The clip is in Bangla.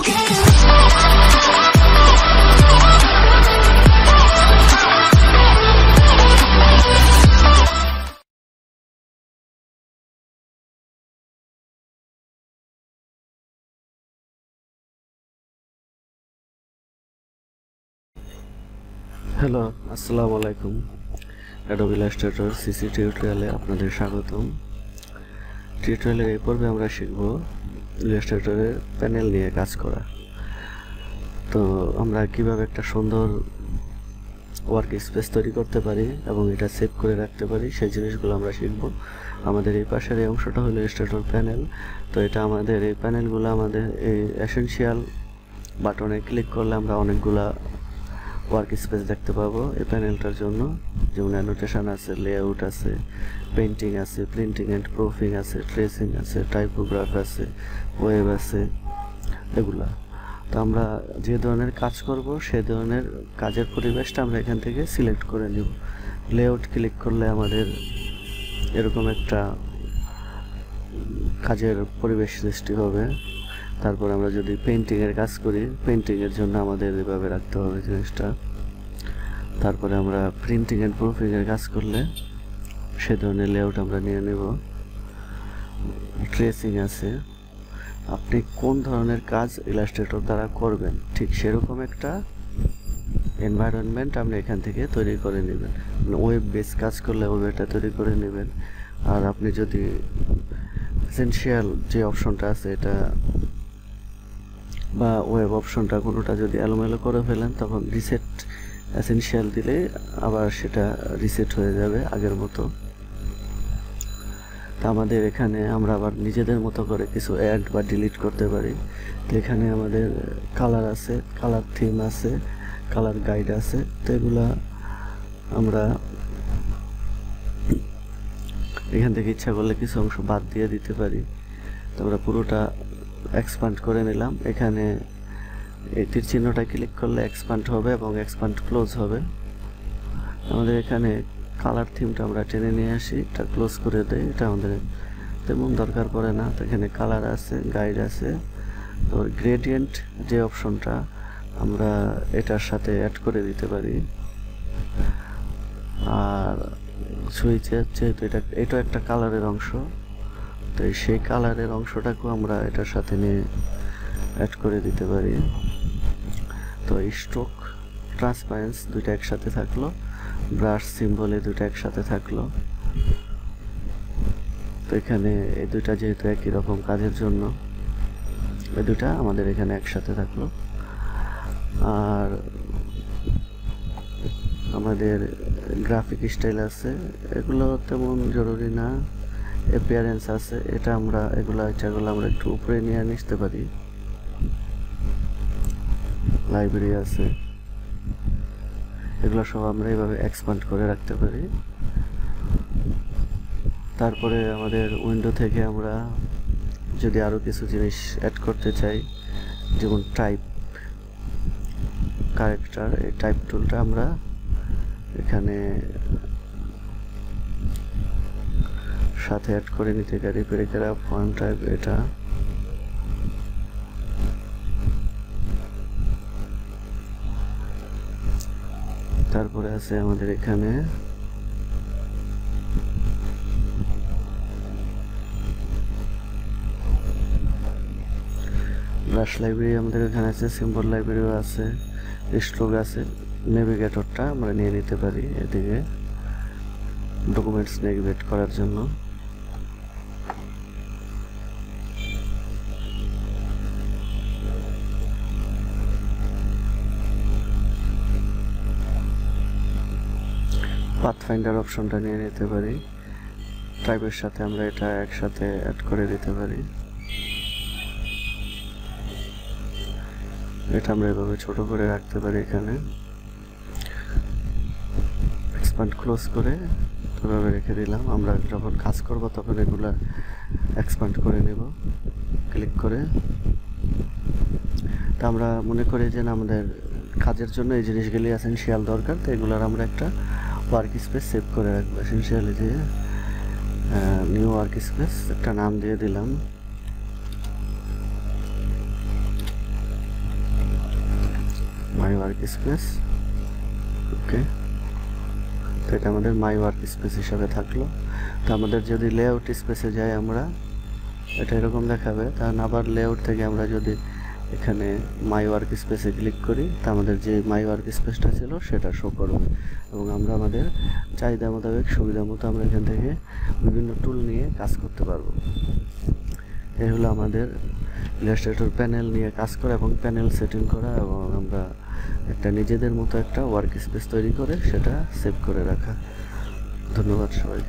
হ্যালো, আসসালামু আলাইকুম। অ্যাডোবি ইলাস্ট্রেটর সিসি টিউটোরিয়ালে আপনাদের স্বাগতম। টিউটোরিয়ালের এই পর্বে আমরা শিখব ইলাস্ট্রেটরের প্যানেল নিয়ে কাজ করা। তো আমরা কিভাবে একটা সুন্দর ওয়ার্ক স্পেস তৈরি করতে পারি এবং এটা সেভ করে রাখতে পারি সেই জিনিসগুলো আমরা শিখব। আমাদের এই পাশের এই অংশটা হলো ইলাস্ট্রেটর প্যানেল। তো এটা আমাদের এই প্যানেলগুলো আমাদের এই এসেনশিয়াল বাটনে ক্লিক করলে আমরা অনেকগুলা ওয়ার্ক স্পেস দেখতে পাবো এই প্যানেলটার জন্য। যেমন অ্যানোটেশন আছে, লেআউট আছে, পেইন্টিং আছে, প্রিন্টিং অ্যান্ড প্রুফিং আছে, ট্রেসিং আছে, টাইপোগ্রাফ আছে, ওয়েব আছে, এগুলা। তো আমরা যে ধরনের কাজ করব সেই ধরনের কাজের পরিবেশটা আমরা এখান থেকে সিলেক্ট করে নিব। লেআউট ক্লিক করলে আমাদের এরকম একটা কাজের পরিবেশ সৃষ্টি হবে। তারপর আমরা যদি পেইন্টিংয়ের কাজ করি, পেইন্টিংয়ের জন্য আমাদের এভাবে রাখতে হবে জিনিসটা। তারপরে আমরা প্রিন্টিং অ্যান্ড প্রুফিংয়ের কাজ করলে সে ধরনের লেআউট আমরা নিয়ে নেব। ট্রেসিং আছে, আপনি কোন ধরনের কাজ ইলাস্ট্রেটর দ্বারা করবেন ঠিক সেরকম একটা এনভায়রনমেন্ট আপনি এখান থেকে তৈরি করে নেবেন। ওয়েব বেস কাজ করলে ওয়েবটা তৈরি করে নেবেন। আর আপনি যদি এসেনশিয়াল যে অপশনটা আছে এটা বা ওয়েব অপশনটা কোনোটা যদি এলোমেলো করে ফেলেন তখন রিসেট এসেনশিয়াল দিলে আবার সেটা রিসেট হয়ে যাবে আগের মতো। তা আমাদের এখানে আমরা আবার নিজেদের মতো করে কিছু অ্যাড বা ডিলিট করতে পারি। এখানে আমাদের কালার আছে, কালার থিম আছে, কালার গাইড আছে। তো এগুলা আমরা এখান থেকে ইচ্ছা করলে কিছু অংশ বাদ দিয়ে দিতে পারি। তো আমরা পুরোটা এক্সপ্যান্ড করে নিলাম। এখানে এই তীর চিহ্নটা ক্লিক করলে এক্সপ্যান্ড হবে এবং এক্সপ্যান্ড ক্লোজ হবে। আমাদের এখানে কালার থিমটা আমরা টেনে নিয়ে আসি, এটা ক্লোজ করে দেই। এটা আমাদের তেমন দরকার পড়ে না। তো এখানে কালার আছে, গাইড আছে। তো গ্রেডিয়েন্ট যে অপশনটা আমরা এটার সাথে অ্যাড করে দিতে পারি। আর সুইচে যেহেতু এটা একটা কালারের অংশ, তো সেই কালারের অংশটাকেও আমরা এটার সাথে নিয়ে অ্যাড করে দিতে পারি। তো স্ট্রোক, ট্রান্সপারেন্স দুইটা একসাথে থাকলো, ব্রাশ সিম্বলে দুইটা একসাথে থাকলো। তো এখানে এই দুইটা যেহেতু একই রকম কাজের জন্য এই দুইটা আমাদের এখানে একসাথে থাকলো। আর আমাদের গ্রাফিক স্টাইল আছে, এগুলো তেমন জরুরি না। অ্যাপিয়ারেন্স আছে, এটা আমরা এগুলো আমরা একটু উপরে নিয়ে আসতে পারি। লাইব্রেরি আছে, এগুলো সব আমরা এইভাবে এক্সপ্যান্ড করে রাখতে পারি। তারপরে আমাদের উইন্ডো থেকে আমরা যদি আরও কিছু জিনিস অ্যাড করতে চাই, যেমন টাইপ ক্যারেক্টার, এই টাইপ টুলটা আমরা এখানে সাথে অ্যাড করে নিতে পারি। প্যারাগ্রাফ ফন্ট টাইপ এটা। তারপরে আছে আমাদের এখানে ব্রাশ লাইব্রেরি, আমাদের এখানে আছে সিম্বল লাইব্রেরিও আছে, স্ট্রোক আছে। নেভিগেটরটা আমরা নিয়ে নিতে পারি এদিকে ডকুমেন্টস নেভিগেট করার জন্য। পাথফাইন্ডার অপশনটা নিয়ে নিতে পারি। টাইপের সাথে আমরা এটা একসাথে অ্যাড করে দিতে পারি। এটা আমরা এভাবে ছোট করে রাখতে পারি। এখানে এক্সপ্যান্ড ক্লোজ করে এভাবে রেখে দিলাম। আমরা যখন কাজ করব তখন এগুলা এক্সপ্যান্ড করে নেব ক্লিক করে। তা আমরা মনে করি যে আমাদের কাজের জন্য এই জিনিসগুলি এসেনশিয়াল দরকার, তো এগুলার আমরা একটা ওয়ার্ক স্পেস সেভ করে রাখবো। এসেনশিয়ালি যে নিউ ওয়ার্ক স্পেস একটা নাম দিয়ে দিলাম। Work space. ওকে, তো এটা আমাদের মাই ওয়ার্ক স্পেস হিসাবে থাকলো। তো আমাদের যদি লেআউট স্পেসে যাই আমরা, এটা এরকম দেখাবে। তাহলে আবার লেআউট থেকে আমরা যদি এখানে মাই ওয়ার্ক স্পেসে ক্লিক করি, তা আমাদের যে মাই ওয়ার্ক স্পেসটা ছিল সেটা শো করবে, এবং আমরা আমাদের চাহিদা মোতাবেক সুবিধা মতো আমরা এখান থেকে বিভিন্ন টুল নিয়ে কাজ করতে পারবো। এই হলো আমাদের ইলাস্ট্রেটর প্যানেল নিয়ে কাজ করা এবং প্যানেল সেটিং করা, এবং আমরা একটা নিজেদের মতো একটা ওয়ার্ক স্পেস তৈরি করে সেটা সেভ করে রাখা। ধন্যবাদ সবাইকে।